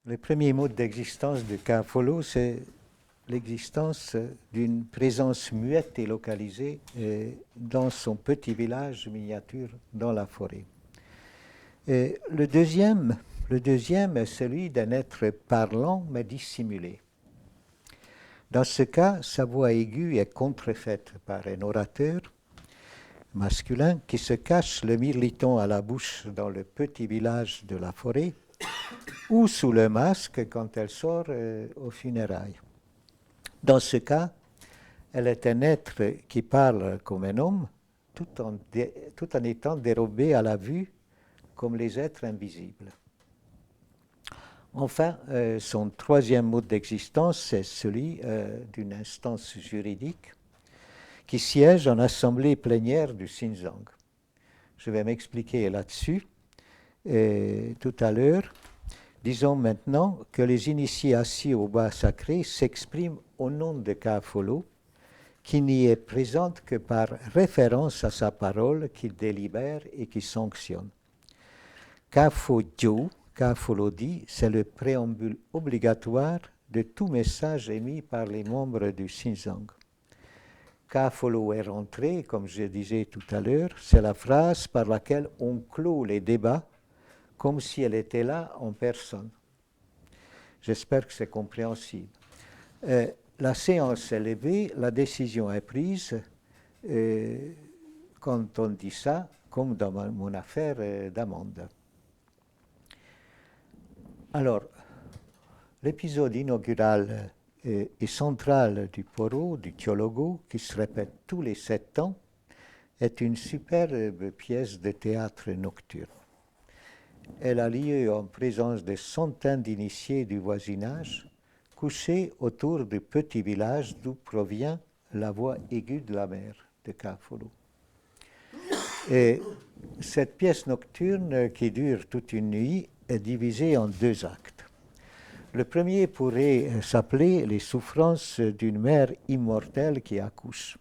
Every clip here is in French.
Le premier mode d'existence de Ka Folo, c'est l'existence d'une présence muette et localisée dans son petit village miniature dans la forêt. Et le deuxième est celui d'un être parlant mais dissimulé. Dans ce cas, sa voix aiguë est contrefaite par un orateur masculin qui se cache le mirliton à la bouche dans le petit village de la forêt ou sous le masque quand elle sort aux funérailles. Dans ce cas, elle est un être qui parle comme un homme tout en étant dérobé à la vue comme les êtres invisibles. Enfin, son troisième mode d'existence, c'est celui d'une instance juridique qui siège en assemblée plénière du Xinjiang. Je vais m'expliquer là-dessus tout à l'heure. Disons maintenant que les initiés assis au bas sacré s'expriment au nom de Ka Folo, qui n'y est présente que par référence à sa parole qu'il délibère et qui sanctionne. Ka Fo-jiu, Ka Folo dit, c'est le préambule obligatoire de tout message émis par les membres du Xinjiang. Ka Folo est rentré, comme je disais tout à l'heure, c'est la phrase par laquelle on clôt les débats comme si elle était là en personne. J'espère que c'est compréhensible. La séance est levée, la décision est prise. Quand on dit ça, comme dans mon affaire d'amende. Alors, l'épisode inaugural et central du Poro, du Tiologo, qui se répète tous les 7 ans, est une superbe pièce de théâtre nocturne. Elle a lieu en présence de centaines d'initiés du voisinage, couchés autour du petit village d'où provient la voix aiguë de la mer de Ka Folo. Et cette pièce nocturne qui dure toute une nuit est divisée en 2 actes. Le premier pourrait s'appeler les souffrances d'une mère immortelle qui accouche.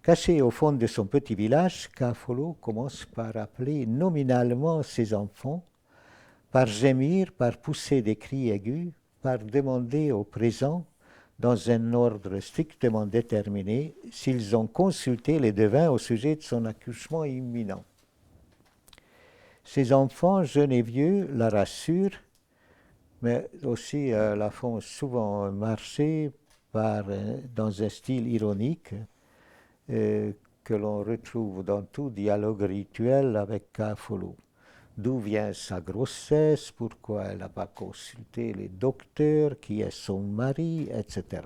Caché au fond de son petit village, Ka Folo commence par appeler nominalement ses enfants, par gémir, par pousser des cris aigus, par demander aux présents, dans un ordre strictement déterminé, s'ils ont consulté les devins au sujet de son accouchement imminent. Ses enfants, jeunes et vieux, la rassurent, mais aussi la font souvent marcher dans un style ironique que l'on retrouve dans tout dialogue rituel avec Ka Folo. D'où vient sa grossesse, pourquoi elle n'a pas consulté les docteurs, qui est son mari, etc.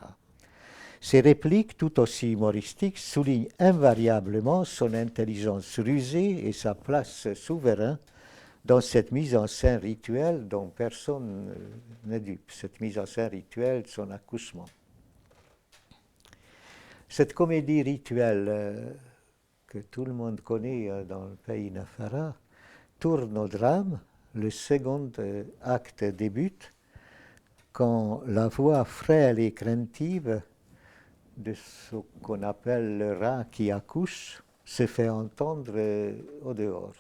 Ces répliques, tout aussi humoristiques, soulignent invariablement son intelligence rusée et sa place souveraine dans cette mise en scène rituelle dont personne n'est dupe, cette mise en scène rituelle de son accouchement. Cette comédie rituelle que tout le monde connaît dans le pays Nafara tourne au drame. Le second acte débute quand la voix frêle et craintive de ce qu'on appelle le rat qui accouche se fait entendre au dehors.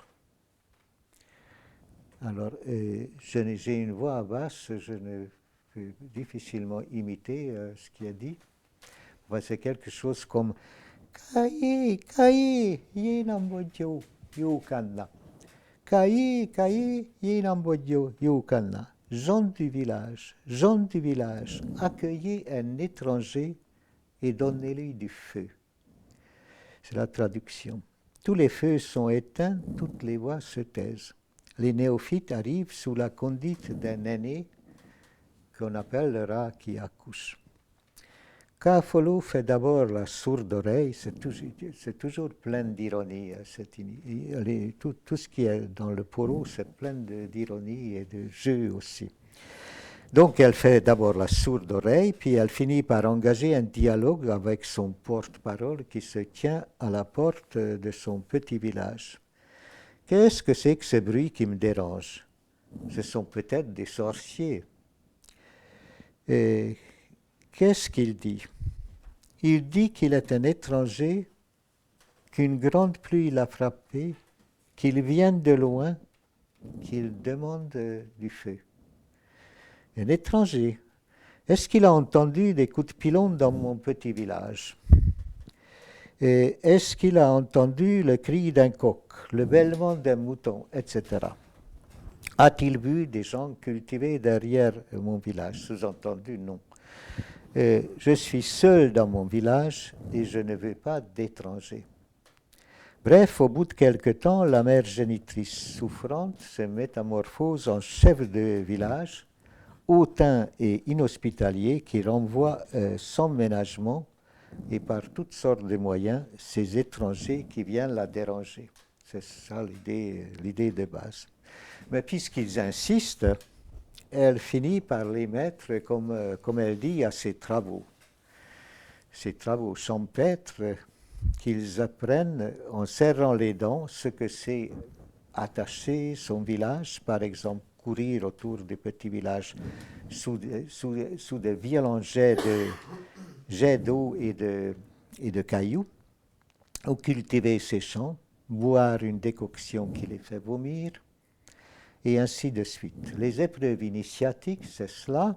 Alors, j'ai une voix basse, je ne peux difficilement imiter ce qui est dit. Enfin, c'est quelque chose comme Kai, Kai, Yinambodjo, Yukanna. Kai, Kai, Yinambodjo, Yukanna. Gens du village, accueillez un étranger et donnez-lui du feu. C'est la traduction. Tous les feux sont éteints, toutes les voix se taisent. Les néophytes arrivent sous la conduite d'un aîné qu'on appelle le rat qui accouche. Ka Folo fait d'abord la sourde oreille, c'est toujours plein d'ironie. Tout ce qui est dans le Poro, c'est plein d'ironie et de jeu aussi. Donc elle fait d'abord la sourde oreille, puis elle finit par engager un dialogue avec son porte-parole qui se tient à la porte de son petit village. Qu'est-ce que c'est que ce bruit qui me dérange? Ce sont peut-être des sorciers. Et qu'est-ce qu'il dit? Il dit qu'il est un étranger, qu'une grande pluie l'a frappé, qu'il vient de loin, qu'il demande du feu. Un étranger. Est-ce qu'il a entendu des coups de pilon dans mon petit village? Et est-ce qu'il a entendu le cri d'un coq, le bêlement d'un mouton, etc. A-t-il vu des gens cultivés derrière mon village? Sous-entendu, non. Je suis seul dans mon village et je ne veux pas d'étrangers. Bref, au bout de quelque temps, la mère génitrice souffrante se métamorphose en chef de village, hautain et inhospitalier, qui renvoie sans ménagement et par toutes sortes de moyens ces étrangers qui viennent la déranger. C'est ça l'idée de base. Mais puisqu'ils insistent, elle finit par les mettre, comme elle dit, à ses travaux champêtres, qu'ils apprennent en serrant les dents ce que c'est attacher son village, par exemple courir autour des petits villages sous de violents jets d'eau et de cailloux, ou cultiver ses champs, boire une décoction qui les fait vomir, et ainsi de suite. Les épreuves initiatiques, c'est cela,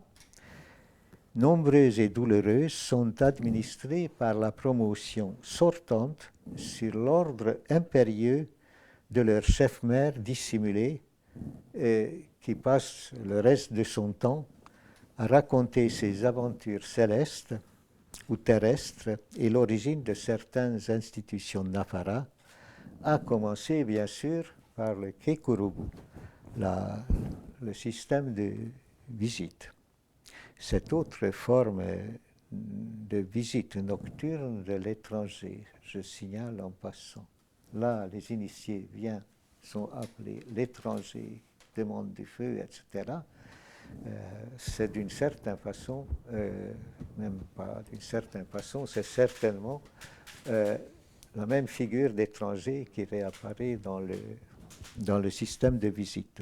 nombreuses et douloureuses, sont administrées par la promotion sortante sur l'ordre impérieux de leur chef-mère dissimulé, qui passe le reste de son temps à raconter ses aventures célestes ou terrestres et l'origine de certaines institutions Nafara, à commencer bien sûr par le Kekurubu, le système de visite. Cette autre forme de visite nocturne de l'étranger, je signale en passant. Là, les initiés sont appelés l'étranger, demande du feu, etc. C'est d'une certaine façon, même pas d'une certaine façon, c'est certainement la même figure d'étranger qui réapparaît dans le système de visite.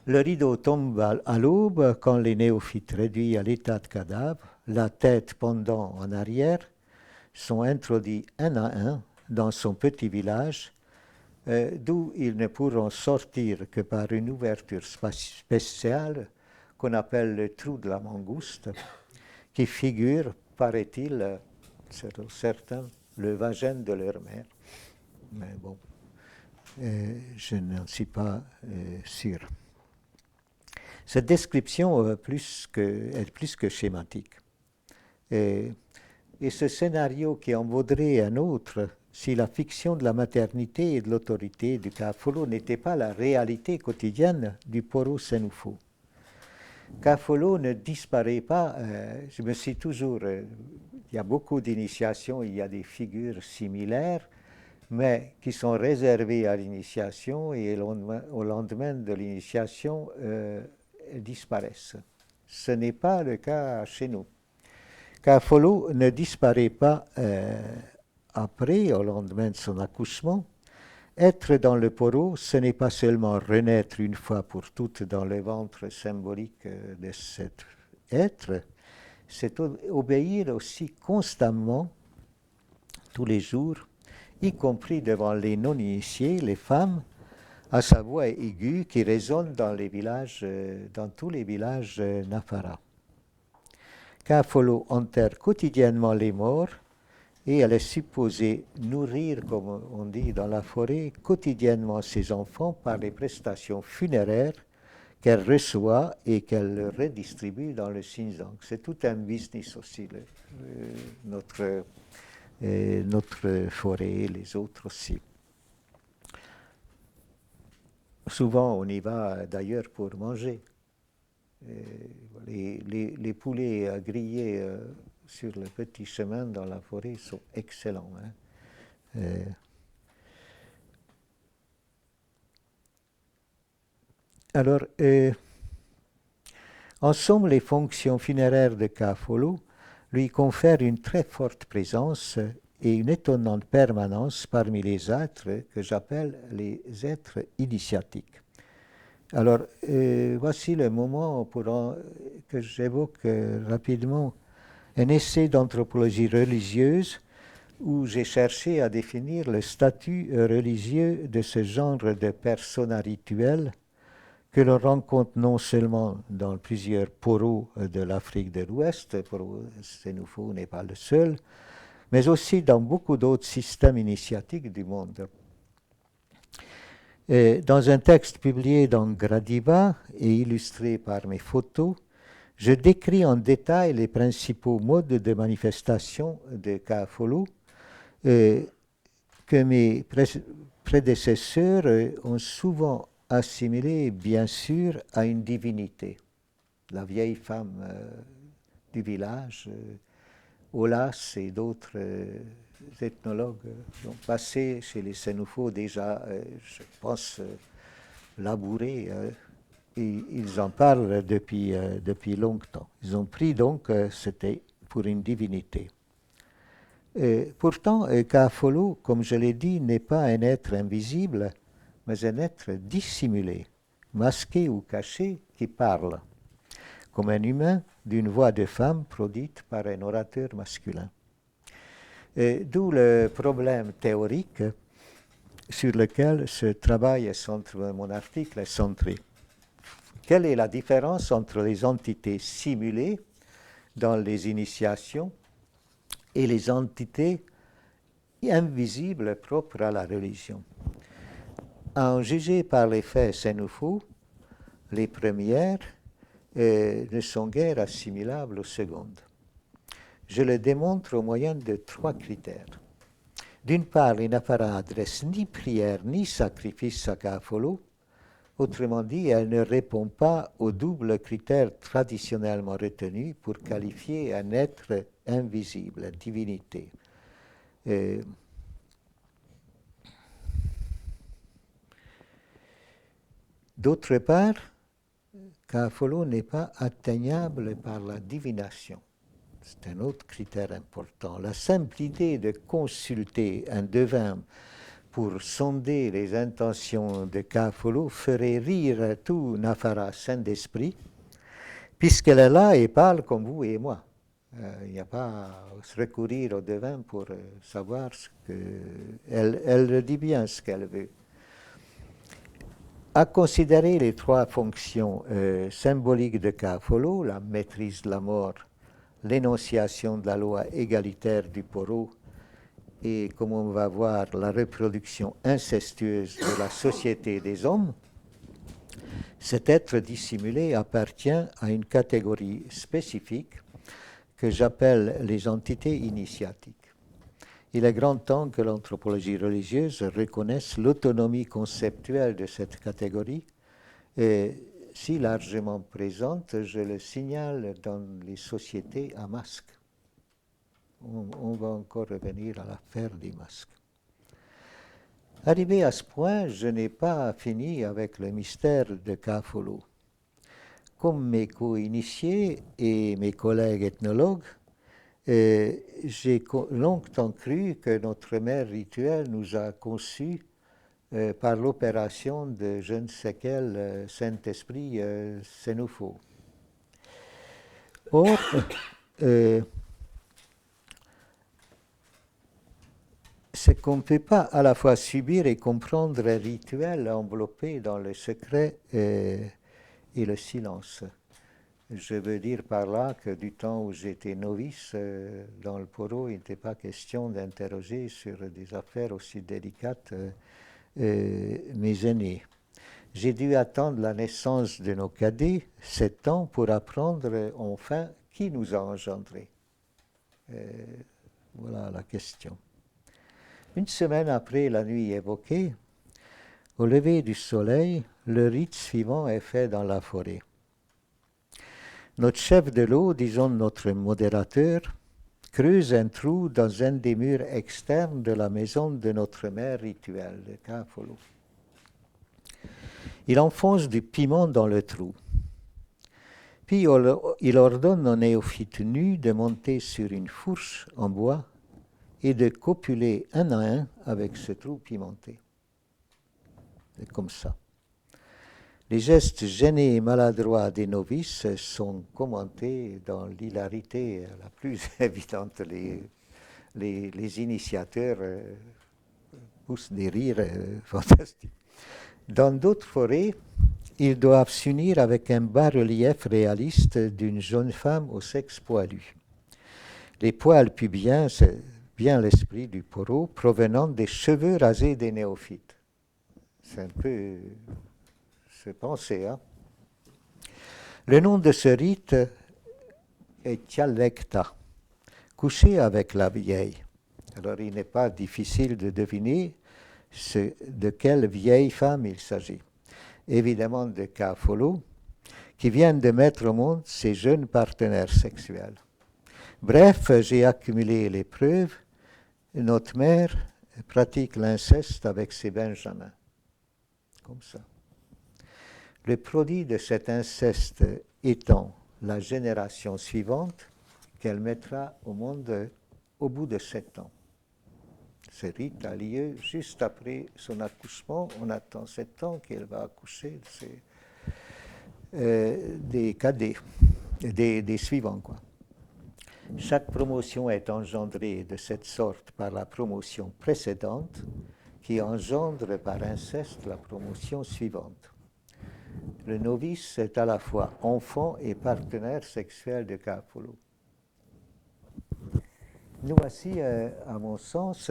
Le rideau tombe à l'aube quand les néophytes réduits à l'état de cadavre, la tête pendant en arrière, sont introduits un à un dans son petit village, d'où ils ne pourront sortir que par une ouverture spéciale qu'on appelle le trou de la mangouste, qui figure, paraît-il, selon certains, le vagin de leur mère. Mais bon, je n'en suis pas sûr. Cette description est plus que schématique. Et ce scénario qui en vaudrait un autre si la fiction de la maternité et de l'autorité du Kafolo n'était pas la réalité quotidienne du Poro Senufo. Kafolo ne disparaît pas, je me suis toujours... il y a beaucoup d'initiations, il y a des figures similaires, mais qui sont réservées à l'initiation et au lendemain de l'initiation, disparaissent. Ce n'est pas le cas chez nous. Kafolo ne disparaît pas après, au lendemain de son accouchement. Être dans le poro, ce n'est pas seulement renaître une fois pour toutes dans le ventre symbolique de cet être, c'est obéir aussi constamment, tous les jours, y compris devant les non-initiés, les femmes, à sa voix aiguë qui résonne dans tous les villages Nafara. Kafolo enterre quotidiennement les morts et elle est supposée nourrir, comme on dit dans la forêt, quotidiennement ses enfants par les prestations funéraires qu'elle reçoit et qu'elle redistribue dans le Xinjiang. C'est tout un business aussi, notre forêt et les autres aussi. Souvent, on y va d'ailleurs pour manger. Les poulets grillés sur le petit chemin dans la forêt sont excellents. Alors, En somme, les fonctions funéraires de Ka-Folo lui confèrent une très forte présence et une étonnante permanence parmi les êtres que j'appelle les êtres initiatiques. Alors, voici le moment que j'évoque rapidement un essai d'anthropologie religieuse où j'ai cherché à définir le statut religieux de ce genre de persona rituelle que l'on rencontre non seulement dans plusieurs poros de l'Afrique de l'Ouest, le poro Sénoufo n'est pas le seul, mais aussi dans beaucoup d'autres systèmes initiatiques du monde. Et dans un texte publié dans Gradiva et illustré par mes photos, je décris en détail les principaux modes de manifestation de Ka-Folo que mes prédécesseurs ont souvent assimilé, bien sûr, à une divinité. La vieille femme du village, Olas et d'autres ethnologues ont passé chez les Sénoufos déjà, je pense, labourés. Et ils en parlent depuis longtemps. Ils ont pris donc c'était pour une divinité. Pourtant, Ka-Folo, comme je l'ai dit, n'est pas un être invisible, mais un être dissimulé, masqué ou caché, qui parle, comme un humain, d'une voix de femme produite par un orateur masculin. D'où le problème théorique sur lequel ce travail mon article est centré. Quelle est la différence entre les entités simulées dans les initiations et les entités invisibles propres à la religion? À en juger par les faits Sénoufo, les premières ne sont guère assimilables aux secondes. Je le démontre au moyen de 3 critères. D'une part, l'Inafara adresse ni prière ni sacrifice à Ka-Folo. Autrement dit, elle ne répond pas au double critère traditionnellement retenu pour qualifier un être invisible, une divinité. D'autre part, Ka-Folo n'est pas atteignable par la divination. C'est un autre critère important. La simple idée de consulter un devin pour sonder les intentions de Ka-Folo ferait rire tout Nafara saint d'esprit, puisqu'elle est là et parle comme vous et moi. Il n'y a pas à se recourir au devin pour savoir ce qu'elle elle dit bien ce qu'elle veut. À considérer les 3 fonctions symboliques de Ka-Folo, la maîtrise de la mort, l'énonciation de la loi égalitaire du poro et, comme on va voir, la reproduction incestueuse de la société des hommes, cet être dissimulé appartient à une catégorie spécifique que j'appelle les entités initiatiques. Il est grand temps que l'anthropologie religieuse reconnaisse l'autonomie conceptuelle de cette catégorie, et si largement présente, je le signale, dans les sociétés à masque. On va encore revenir à l'affaire des masques. Arrivé à ce point, je n'ai pas fini avec le mystère de Ka-Folo. Comme mes co-initiés et mes collègues ethnologues, j'ai longtemps cru que notre mère rituelle nous a conçus par l'opération de je ne sais quel Saint-Esprit Sénoufo. Or, c'est qu'on ne peut pas à la fois subir et comprendre un rituel enveloppé dans le secret et le silence. Je veux dire par là que du temps où j'étais novice dans le poro, il n'était pas question d'interroger sur des affaires aussi délicates mes aînés. J'ai dû attendre la naissance de nos cadets, 7 ans, pour apprendre enfin qui nous a engendrés. Voilà la question. Une semaine après la nuit évoquée, au lever du soleil, le rite suivant est fait dans la forêt. Notre chef de l'eau, disons notre modérateur, creuse un trou dans un des murs externes de la maison de notre mère rituelle, de Ka-Folo. Il enfonce du piment dans le trou. Puis il ordonne aux néophytes nus de monter sur une fourche en bois et de copuler un à un avec ce trou pimenté. C'est comme ça. Les gestes gênés et maladroits des novices sont commentés dans l'hilarité la plus évidente. Les initiateurs poussent des rires fantastiques. Dans d'autres forêts, ils doivent s'unir avec un bas-relief réaliste d'une jeune femme au sexe poilu. Les poils pubiens, c'est bien l'esprit du Porot, provenant des cheveux rasés des néophytes. C'est un peu... c'est pensé, hein. Le nom de ce rite est Tjalekta, coucher avec la vieille. Alors il n'est pas difficile de deviner de quelle vieille femme il s'agit. Évidemment de Ka-Folo, qui viennent de mettre au monde ses jeunes partenaires sexuels. Bref, j'ai accumulé les preuves. Notre mère pratique l'inceste avec ses benjamins. Comme ça. Le produit de cet inceste étant la génération suivante qu'elle mettra au monde au bout de 7 ans. Ce rite a lieu juste après son accouchement. On attend 7 ans qu'elle va accoucher des cadets, des suivants, quoi. Chaque promotion est engendrée de cette sorte par la promotion précédente, qui engendre par inceste la promotion suivante. Le novice est à la fois enfant et partenaire sexuel de Ka-Folo. Nous voici, à mon sens,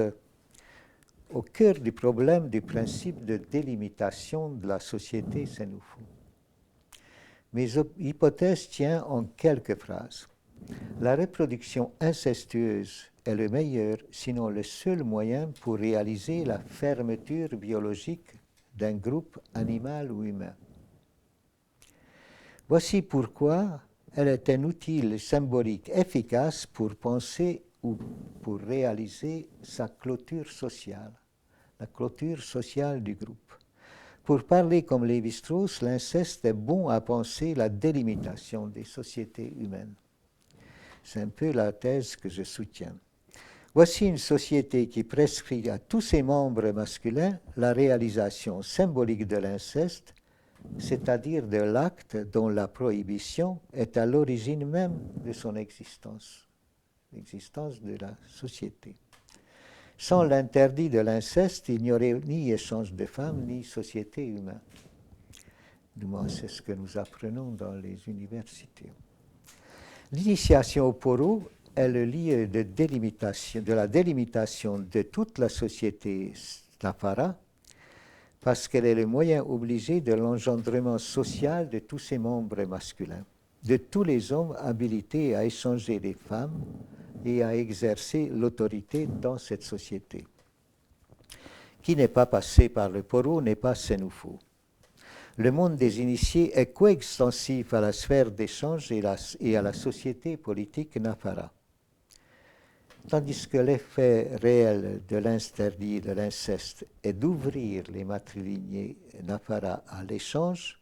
au cœur du problème du principe de délimitation de la société Sénoufo. Mes hypothèses tiennent en quelques phrases. La reproduction incestueuse est le meilleur, sinon le seul moyen pour réaliser la fermeture biologique d'un groupe animal ou humain. Voici pourquoi elle est un outil symbolique efficace pour penser ou pour réaliser sa clôture sociale, la clôture sociale du groupe. Pour parler comme Lévi-Strauss, l'inceste est bon à penser la délimitation des sociétés humaines. C'est un peu la thèse que je soutiens. Voici une société qui prescrit à tous ses membres masculins la réalisation symbolique de l'inceste, c'est-à-dire de l'acte dont la prohibition est à l'origine même de son existence, l'existence de la société. Sans l'interdit de l'inceste, il n'y aurait ni échange de femmes, ni société humaine. Du moins, c'est ce que nous apprenons dans les universités. L'initiation au Porot est le lieu de la délimitation de toute la société Nafara, parce qu'elle est le moyen obligé de l'engendrement social de tous ses membres masculins, de tous les hommes habilités à échanger des femmes et à exercer l'autorité dans cette société. Qui n'est pas passé par le Porot n'est pas Sénoufo. Le monde des initiés est coextensif à la sphère d'échange et à la société politique Nafara. Tandis que l'effet réel de l'interdit de l'inceste est d'ouvrir les matrilignés Nafara à l'échange,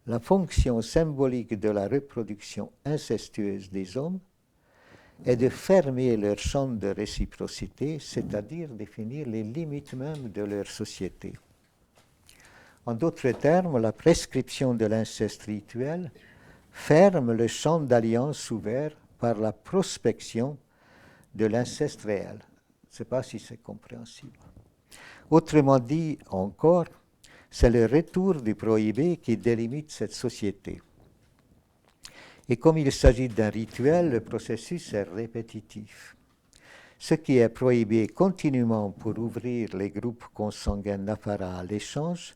la fonction symbolique de la reproduction incestueuse des hommes est de fermer leur champ de réciprocité, c'est-à-dire définir les limites même de leur société. En d'autres termes, la prescription de l'inceste rituel ferme le champ d'alliance ouvert par la prospection de l'inceste réel. Je ne sais pas si c'est compréhensible. Autrement dit encore, c'est le retour du prohibé qui délimite cette société. Et comme il s'agit d'un rituel, le processus est répétitif. Ce qui est prohibé continuellement pour ouvrir les groupes consanguins Nafara à l'échange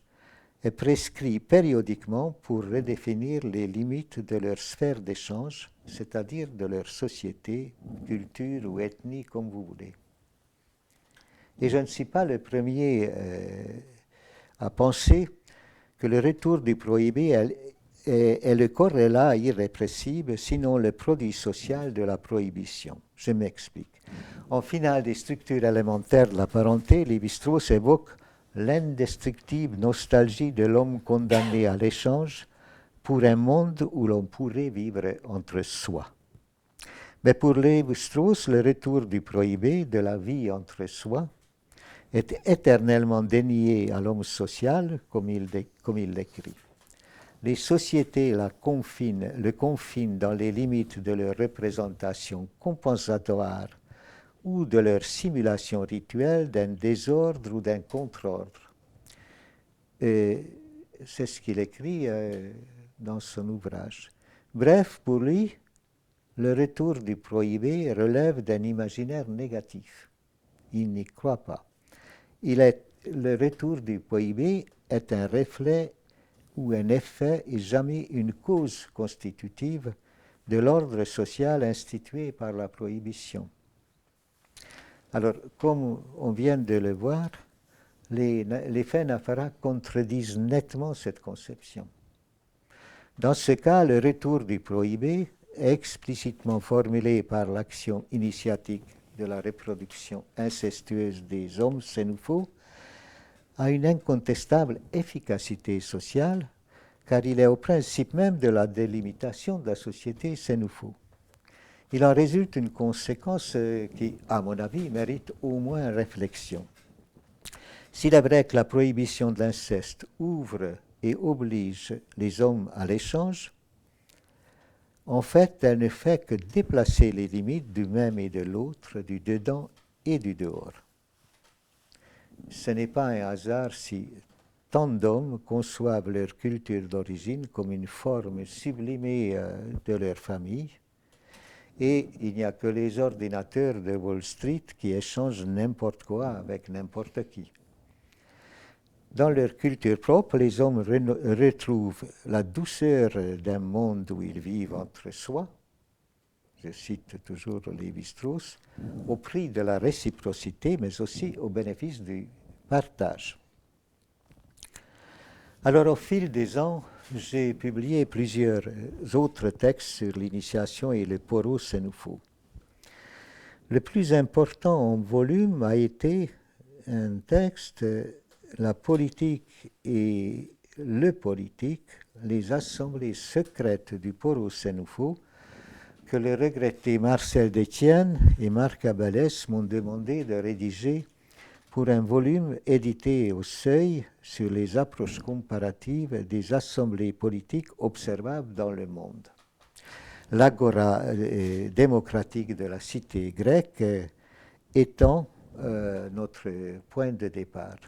est prescrit périodiquement pour redéfinir les limites de leur sphère d'échange, c'est-à-dire de leur société, culture ou ethnie, comme vous voulez. Et je ne suis pas le premier à penser que le retour du prohibé est le corrélat irrépressible, sinon le produit social de la prohibition. Je m'explique. En finale des structures élémentaires de la parenté, Lévi-Strauss évoque l'indestructible nostalgie de l'homme condamné à l'échange pour un monde où l'on pourrait vivre entre soi. Mais pour Lévi-Strauss, le retour du prohibé, de la vie entre soi, est éternellement dénié à l'homme social, comme il l'écrit. Les sociétés le confinent dans les limites de leur représentation compensatoire ou de leur simulation rituelle d'un désordre ou d'un contre-ordre. C'est ce qu'il écrit dans son ouvrage. Bref, pour lui, le retour du prohibé relève d'un imaginaire négatif. Il n'y croit pas. Le retour du prohibé est un reflet ou un effet et jamais une cause constitutive de l'ordre social institué par la prohibition. Alors, comme on vient de le voir, les faits Nafara contredisent nettement cette conception. Dans ce cas, le retour du prohibé, explicitement formulé par l'action initiatique de la reproduction incestueuse des hommes sénoufos, a une incontestable efficacité sociale, car il est au principe même de la délimitation de la société sénoufo. Il en résulte une conséquence qui, à mon avis, mérite au moins réflexion. S'il est vrai que la prohibition de l'inceste ouvre et oblige les hommes à l'échange, en fait, elle ne fait que déplacer les limites du même et de l'autre, du dedans et du dehors. Ce n'est pas un hasard si tant d'hommes conçoivent leur culture d'origine comme une forme sublimée de leur famille, et il n'y a que les ordinateurs de Wall Street qui échangent n'importe quoi avec n'importe qui. Dans leur culture propre, les hommes retrouvent la douceur d'un monde où ils vivent entre soi, je cite toujours Lévi-Strauss, au prix de la réciprocité, mais aussi au bénéfice du partage. Alors, au fil des ans, j'ai publié plusieurs autres textes sur l'initiation et le poro sénoufo. Le plus important en volume a été un texte, La politique et le politique, les assemblées secrètes du poro sénoufo, que le regretté Marcel Détienne et Marc Abalès m'ont demandé de rédiger pour un volume édité au Seuil sur les approches comparatives des assemblées politiques observables dans le monde. L'agora démocratique de la cité grecque étant notre point de départ.